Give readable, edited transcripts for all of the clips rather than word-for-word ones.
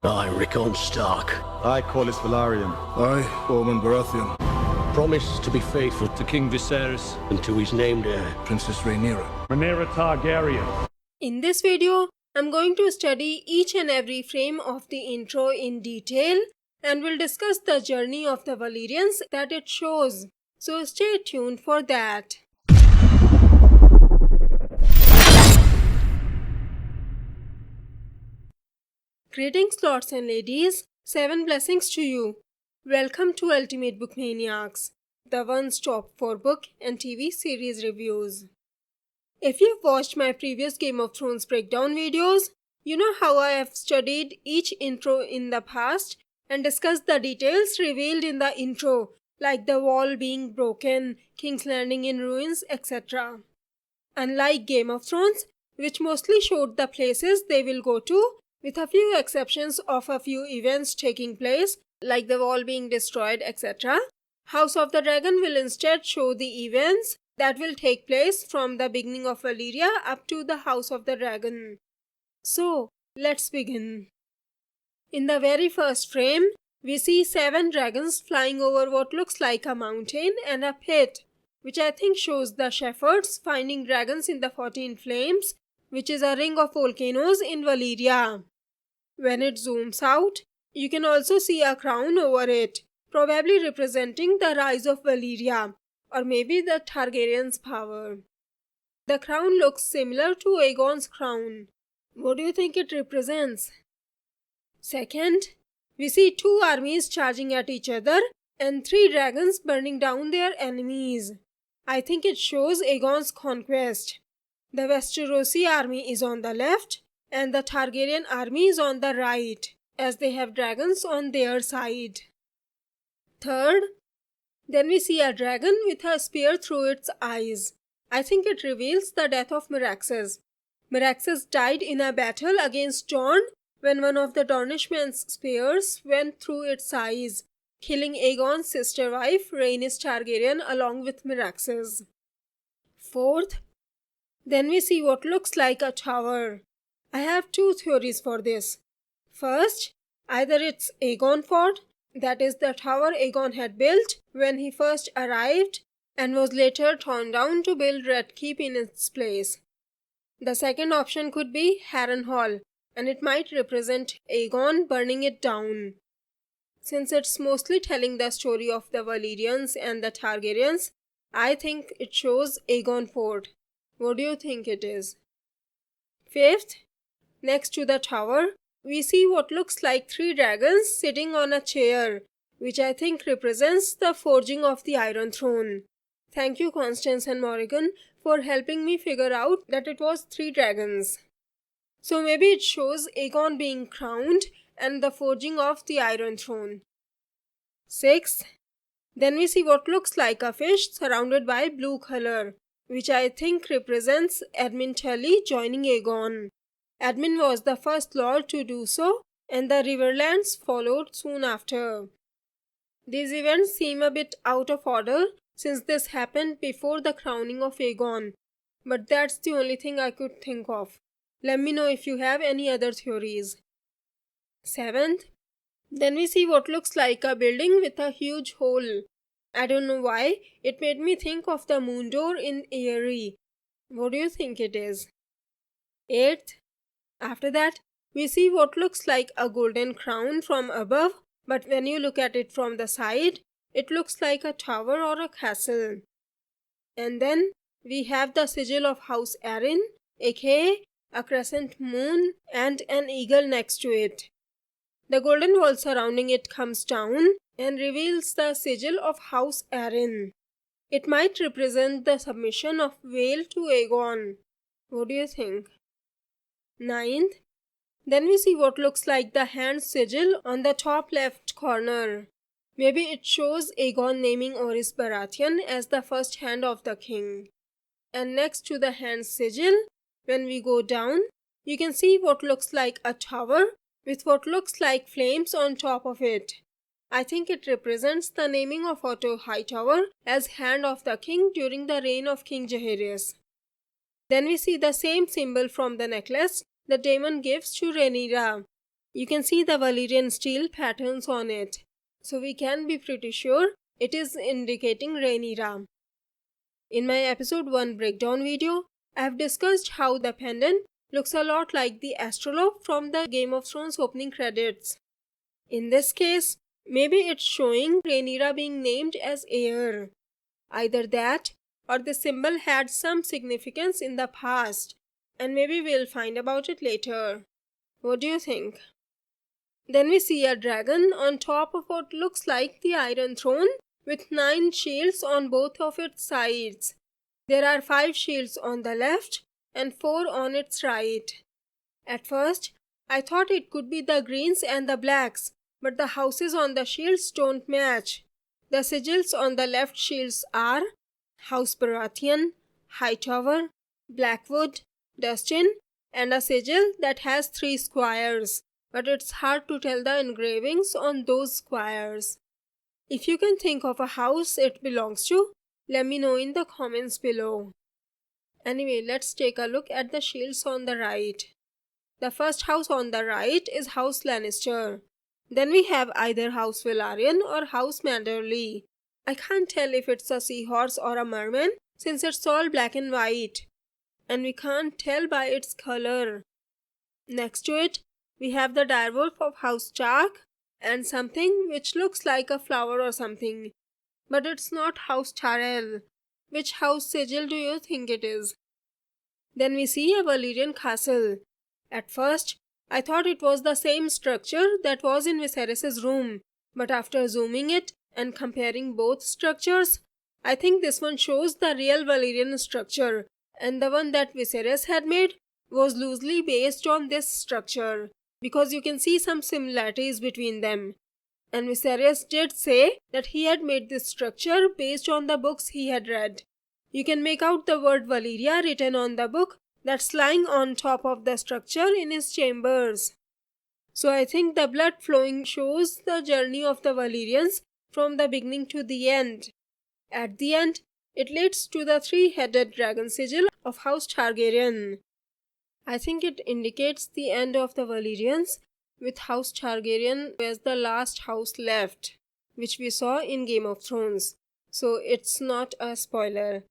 I, Rickon Stark, I, Corlys Velaryon. I, Ormond Baratheon. promise to be faithful to King Viserys and to his named heir, Princess Rhaenyra. Rhaenyra Targaryen. In this video, I'm going to study each and every frame of the intro in detail and will discuss the journey of the Valyrians that it shows. So stay tuned for that. Greetings lords and ladies, 7 blessings to you. Welcome to Ultimate Book Maniacs, the one-stop for book and TV series reviews. If you've watched my previous Game of Thrones breakdown videos, you know how I have studied each intro in the past and discussed the details revealed in the intro, like the wall being broken, King's Landing in ruins, etc. Unlike Game of Thrones, which mostly showed the places they will go to, with a few exceptions of a few events taking place, like the wall being destroyed, etc., House of the Dragon will instead show the events that will take place from the beginning of Valyria up to the House of the Dragon. So, let's begin. In the very first frame, we see 7 dragons flying over what looks like a mountain and a pit, which I think shows the shepherds finding dragons in the 14 Flames, which is a ring of volcanoes in Valyria. When it zooms out, you can also see a crown over it, probably representing the rise of Valyria, or maybe the Targaryen's power. The crown looks similar to Aegon's crown. What do you think it represents? Second, we see 2 armies charging at each other and 3 dragons burning down their enemies. I think it shows Aegon's conquest. The Westerosi army is on the left and the Targaryen army is on the right, as they have dragons on their side. Third, then we see a dragon with a spear through its eyes. I think it reveals the death of Meraxes. Meraxes died in a battle against Dorne when one of the Dornishmen's spears went through its eyes, killing Aegon's sister wife Rhaenys Targaryen along with Meraxes. Fourth, then we see what looks like a tower. I have 2 theories for this. First, either it's Aegon Fort, that is the tower Aegon had built when he first arrived and was later torn down to build Red Keep in its place. The second option could be Harrenhal, and it might represent Aegon burning it down. Since it's mostly telling the story of the Valyrians and the Targaryens, I think it shows Aegon Fort. What do you think it is? Fifth, next to the tower, we see what looks like 3 dragons sitting on a chair, which I think represents the forging of the Iron Throne. Thank you, Constance and Morrigan, for helping me figure out that it was 3 dragons. So maybe it shows Aegon being crowned and the forging of the Iron Throne. Sixth, then we see what looks like a fish surrounded by blue color, which I think represents Edmund Tully joining Aegon. Edmund was the first lord to do so, and the Riverlands followed soon after. These events seem a bit out of order since this happened before the crowning of Aegon, but that's the only thing I could think of. Let me know if you have any other theories. Seventh, then we see what looks like a building with a huge hole. I don't know why, it made me think of the moon door in Eyrie. What do you think it is? Eighth, after that, we see what looks like a golden crown from above, but when you look at it from the side, it looks like a tower or a castle. And then, we have the sigil of House Arryn, aka a crescent moon and an eagle next to it. The golden wall surrounding it comes down and reveals the sigil of House Arryn. It might represent the submission of Vale to Aegon. What do you think? Ninth, then we see what looks like the hand sigil on the top left corner. Maybe it shows Aegon naming Orys Baratheon as the first hand of the king. And next to the hand sigil, when we go down, you can see what looks like a tower with what looks like flames on top of it. I think it represents the naming of Otto Hightower as Hand of the King during the reign of King Jaehaerys. Then we see the same symbol from the necklace that Daemon gives to Rhaenyra. You can see the Valyrian steel patterns on it, so we can be pretty sure it is indicating Rhaenyra. In my episode 1 breakdown video, I have discussed how the pendant looks a lot like the astrolabe from the Game of Thrones opening credits. In this case, maybe it's showing Rhaenyra being named as heir. Either that, or the symbol had some significance in the past, and maybe we'll find about it later. What do you think? Then we see a dragon on top of what looks like the Iron Throne with 9 shields on both of its sides. There are 5 shields on the left and 4 on its right. At first, I thought it could be the greens and the blacks, but the houses on the shields don't match. The sigils on the left shields are House Baratheon, Hightower, Blackwood, Dustin, and a sigil that has 3 squares, but it's hard to tell the engravings on those squares. If you can think of a house it belongs to, let me know in the comments below. Anyway, let's take a look at the shields on the right. The first house on the right is House Lannister. Then we have either House Velaryon or House Manderly. I can't tell if it's a seahorse or a merman since it's all black and white. And we can't tell by its color. Next to it, we have the direwolf of House Stark and something which looks like a flower or something. But it's not House Tyrell. Which house sigil do you think it is? Then we see a Valyrian castle. At first, I thought it was the same structure that was in Viserys' room, but after zooming it and comparing both structures, I think this one shows the real Valyrian structure, and the one that Viserys had made was loosely based on this structure, because you can see some similarities between them. And Viserys did say that he had made this structure based on the books he had read. You can make out the word Valyria written on the book that's lying on top of the structure in his chambers. So I think the blood flowing shows the journey of the Valyrians from the beginning to the end. At the end, it leads to the 3-headed dragon sigil of House Targaryen. I think it indicates the end of the Valyrians, with House Targaryen as the last house left, which we saw in Game of Thrones. So it's not a spoiler.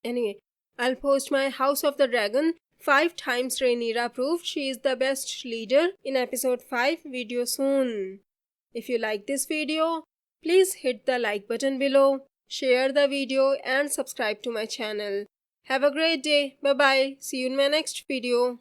Anyway, I'll post my House of the Dragon 5 times Rhaenyra proved she is the best leader in episode 5 video soon. If you like this video, please hit the like button below, share the video and subscribe to my channel. Have a great day. Bye bye. See you in my next video.